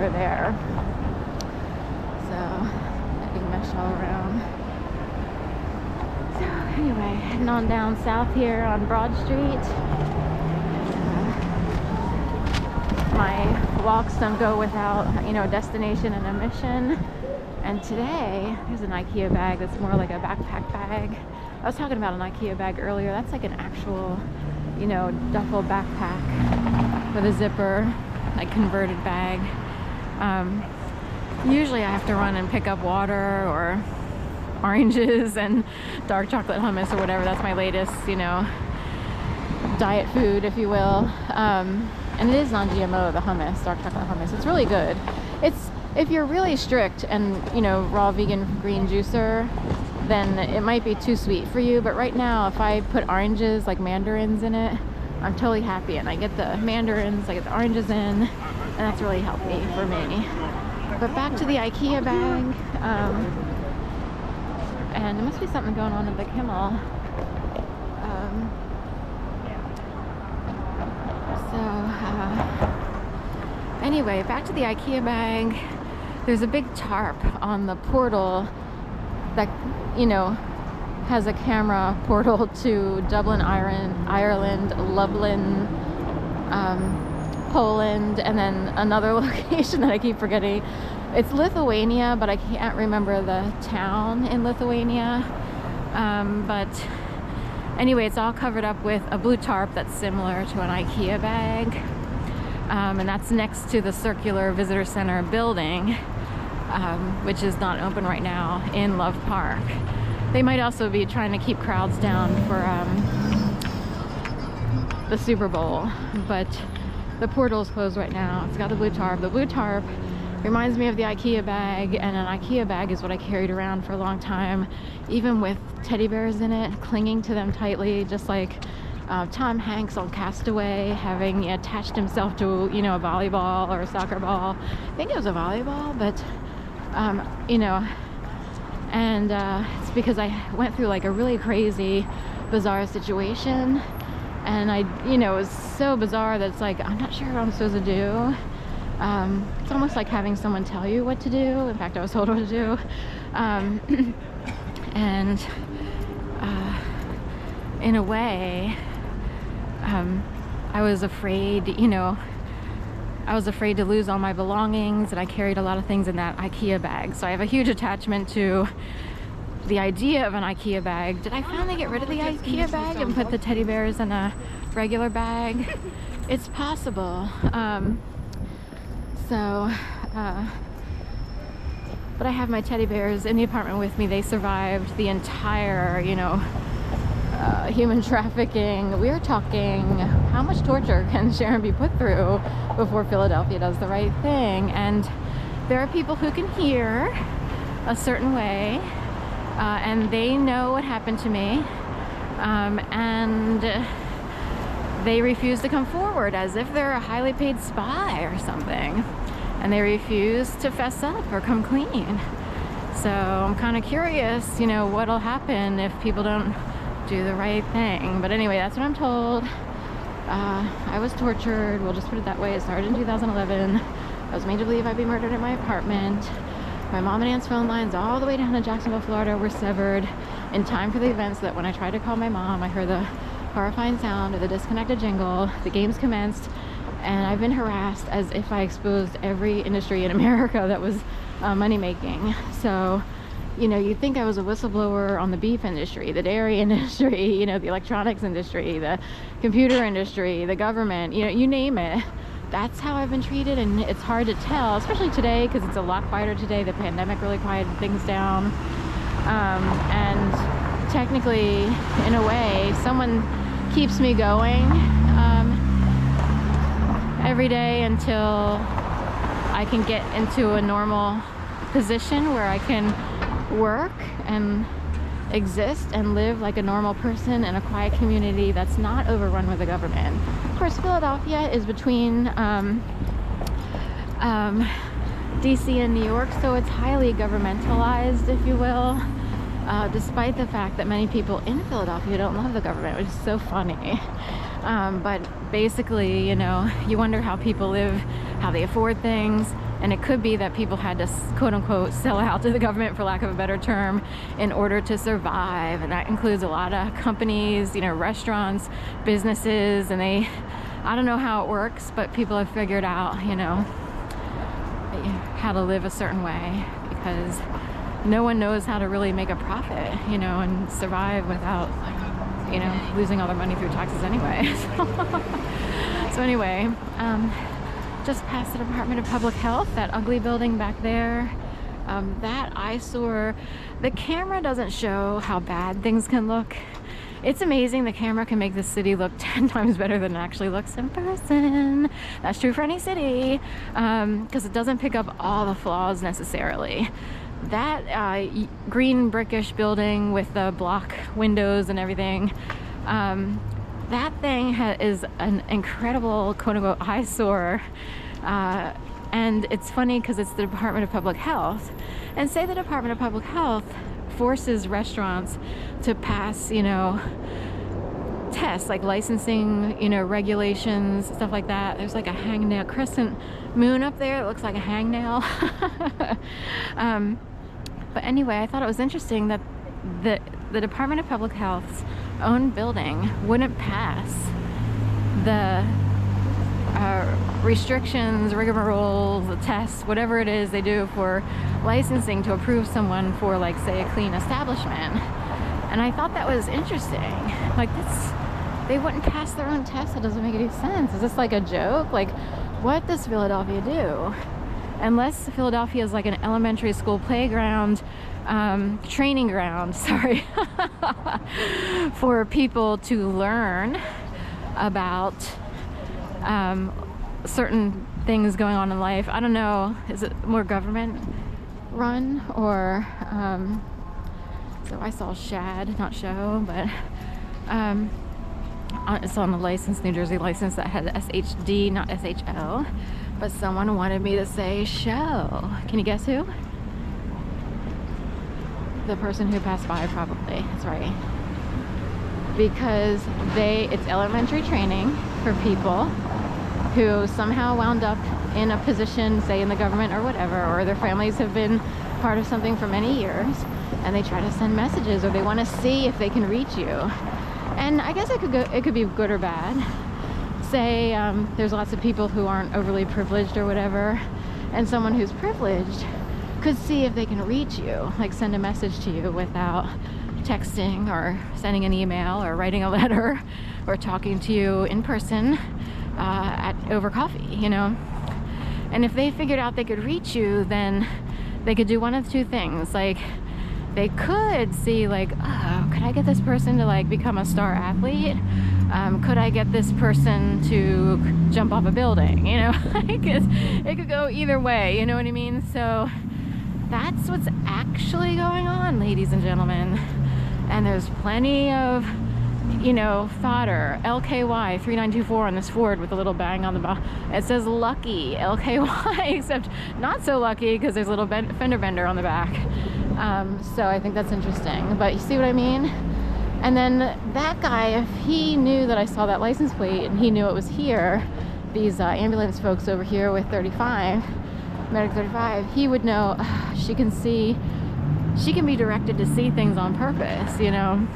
there. So netting mesh all around. So anyway, heading on down south here on Broad Street. My walks don't go without, a destination and a mission. And today, there's an IKEA bag that's more like a backpack bag. I was talking about an IKEA bag earlier. That's like an actual, duffel backpack with a zipper, like converted bag. Usually I have to run and pick up water or oranges and dark chocolate hummus or whatever. That's my latest, diet food, if you will. And it is non-GMO, the hummus, dark chocolate hummus. It's really good. If you're really strict and, raw vegan green juicer, then it might be too sweet for you. But right now, if I put oranges, like mandarins in it, I'm totally happy. And I get the mandarins, I get the oranges in, and that's really healthy for me. But back to the IKEA bag. And there must be something going on at the Kimmel. Anyway, back to the IKEA bag. There's a big tarp on the portal that, has a camera portal to Dublin, Ireland, Lublin, Poland, and then another location that I keep forgetting. It's Lithuania, but I can't remember the town in Lithuania. But anyway, it's all covered up with a blue tarp that's similar to an IKEA bag. And that's next to the circular visitor center building, which is not open right now in Love Park. They might also be trying to keep crowds down for the Super Bowl, but the portal is closed right now. It's got the blue tarp. The blue tarp reminds me of the IKEA bag, and an IKEA bag is what I carried around for a long time, even with teddy bears in it, clinging to them tightly, just like Tom Hanks on Castaway, having attached himself to, a volleyball or a soccer ball. I think it was a volleyball, but, and it's because I went through like a really crazy, bizarre situation. And it was so bizarre that it's like, I'm not sure what I'm supposed to do. It's almost like having someone tell you what to do. In fact, I was told what to do. And in a way, I was afraid, I was afraid to lose all my belongings, and I carried a lot of things in that IKEA bag. So I have a huge attachment to the idea of an IKEA bag. Did I finally get rid of the IKEA bag and put the teddy bears in a regular bag? It's possible. But I have my teddy bears in the apartment with me. They survived the entire, human trafficking. We're talking, how much torture can Sharon be put through before Philadelphia does the right thing? And there are people who can hear a certain way, and they know what happened to me, and they refuse to come forward as if they're a highly paid spy or something, and they refuse to fess up or come clean. So I'm kind of curious, what'll happen if people don't do the right thing. But anyway, that's what I'm told. I was tortured, we'll just put it that way. It started in 2011. I was made to believe I'd be murdered in my apartment. My mom and aunt's phone lines all the way down to Jacksonville, Florida were severed in time for the event, so that when I tried to call my mom, I heard the horrifying sound of the disconnected jingle. The games commenced, and I've been harassed as if I exposed every industry in America that was money making. So you'd think I was a whistleblower on the beef industry, the dairy industry, the electronics industry, the computer industry, the government, you name it. That's how I've been treated, and it's hard to tell, especially today, because it's a lot quieter today. The pandemic really quieted things down. And technically, in a way, someone keeps me going every day until I can get into a normal position where I can work and exist and live like a normal person in a quiet community that's not overrun with the government. Of course, Philadelphia is between DC and New York, so it's highly governmentalized, if you will, despite the fact that many people in Philadelphia don't love the government, which is so funny. But basically, you wonder how people live, how they afford things. And it could be that people had to quote unquote sell out to the government, for lack of a better term, in order to survive. And that includes a lot of companies, you know, restaurants, businesses, and I don't know how it works, but people have figured out, you know, how to live a certain way, because no one knows how to really make a profit, you know, and survive without, you know, losing all their money through taxes anyway. So anyway, just past the Department of Public Health, that ugly building back there, that eyesore. The camera doesn't show how bad things can look. It's amazing the camera can make the city look 10 times better than it actually looks in person. That's true for any city, because it doesn't pick up all the flaws necessarily. That green brickish building with the block windows and everything, that thing is an incredible quote-unquote eyesore. And it's funny because it's the Department of Public Health. And say the Department of Public Health forces restaurants to pass, you know, tests like licensing, you know, regulations, stuff like that. There's like a hangnail crescent moon up there. It looks like a hangnail. But anyway, I thought it was interesting that the Department of Public Health's own building wouldn't pass the restrictions, rigmaroles, the tests, whatever it is they do for licensing to approve someone for, like, say, a clean establishment. And I thought that was interesting. Like, they wouldn't pass their own tests. It doesn't make any sense. Is this like a joke? Like, what does Philadelphia do? Unless Philadelphia is like an elementary school playground, training ground, sorry, for people to learn about certain things going on in life. I don't know, is it more government run, or so I saw SHAD, not show, but it's on the license, New Jersey license, that had SHD, not SHL, but someone wanted me to say show. Can you guess who? The person who passed by, probably. That's right. Because it's elementary training for people who somehow wound up in a position, say in the government or whatever, or their families have been part of something for many years, and they try to send messages, or they want to see if they can reach you. And I guess it could be good or bad. Say there's lots of people who aren't overly privileged or whatever, and someone who's privileged could see if they can reach you, like send a message to you without texting or sending an email or writing a letter or talking to you in person over coffee, you know. And if they figured out they could reach you, then they could do one of two things. Like, they could see, like, oh, could I get this person to, like, become a star athlete? Could I get this person to jump off a building? You know, it could go either way, you know what I mean? So that's what's actually going on, ladies and gentlemen. And there's plenty of, you know, fodder, LKY 3924 on this Ford with a little bang on the bottom. It says lucky LKY, except not so lucky because there's a little fender bender on the back. So I think that's interesting, but you see what I mean? And then that guy, if he knew that I saw that license plate and he knew it was here, these ambulance folks over here with 35, medic 35, he would know she can be directed to see things on purpose, you know.